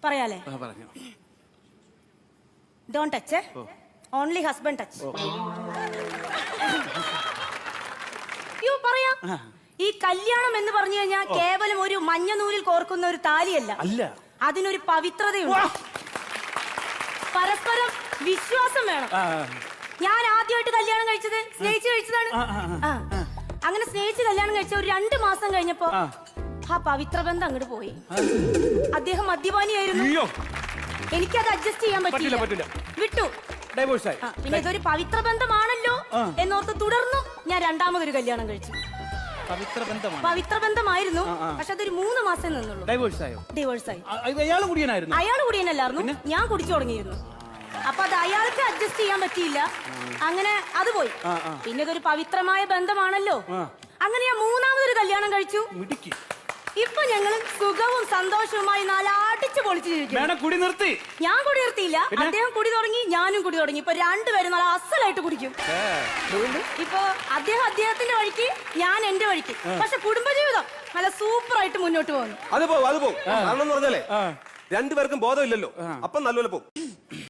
പറയാലേ? പറഞ്ഞു. Don't touch, only husband touch. യോ പറയാ, ഈ കല്യാണം എന്ന് പറഞ്ഞു കഴിഞ്ഞാൽ കേവലം ഒരു മഞ്ഞ നൂലിൽ കോർക്കുന്ന ഒരു താലിയല്ല. അല്ല, അതിനൊരു പവിത്രതയുണ്ട്. പരസ്പരം വിശ്വാസം വേണം. ഞാൻ ആദ്യമായിട്ട് കല്യാണം കഴിച്ചത് സ്നേഹിച്ച് കഴിച്ചതാണ്. അങ്ങനെ സ്നേഹിച്ച് കല്യാണം കഴിച്ച ഒരു 2 മാസം കഴിഞ്ഞപ്പോ ആ പവിത്ര ബന്ധം അങ്ങോട്ട് പോയി. അദ്ദേഹം മദ്യപാനിയായിരുന്നു. എനിക്കത് അഡ്ജസ്റ്റ് ചെയ്യാൻ പറ്റില്ല, വിട്ടു. പിന്നെ ഇതൊരു പവിത്ര ബന്ധമാണല്ലോ എന്നോർത്ത് തുടർന്നു ഞാൻ 2ാമതൊരു കല്യാണം കഴിച്ചു. പവിത്ര ബന്ധമായിരുന്നു, പക്ഷെ അതൊരു 3 മാസം നിന്നുള്ളൂ. ഡിവോഴ്സായി. അയാൾ കുടിയനല്ലായിരുന്നു, ഞാൻ കുടിച്ചു തുടങ്ങിയിരുന്നു. അപ്പൊ അത് അയാൾക്ക് അഡ്ജസ്റ്റ് ചെയ്യാൻ പറ്റിയില്ല, അങ്ങനെ അത് പോയി. പിന്നെ ഇതൊരു പവിത്രമായ ബന്ധമാണല്ലോ, അങ്ങനെ ഞാൻ 3ാമതൊരു കല്യാണം കഴിച്ചു. ഇപ്പൊ ഞങ്ങൾ സുഖവും സന്തോഷവുമായി അടിച്ചു പൊളിച്ചു ജീവിക്കും. ഞാൻ കുടി നിർത്തിയില്ല, അദ്ദേഹം കുടി തുടങ്ങി, ഞാനും കുടി തുടങ്ങി. ഇപ്പൊ 2 പേരും നല്ല അസലായിട്ട് കുടിക്കും. ഇപ്പൊ അദ്ദേഹം അദ്ദേഹത്തിന്റെ വഴിക്ക്, ഞാൻ എന്റെ വഴിക്ക്. പക്ഷെ കുടുംബജീവിതം നല്ല സൂപ്പറായിട്ട് മുന്നോട്ട് പോകുന്നു. അത് പോകും. കാരണം എന്ന് പറഞ്ഞാലേ 2 പേർക്കും ബോധമില്ലല്ലോ, അപ്പം നല്ലപോലെ പോകും.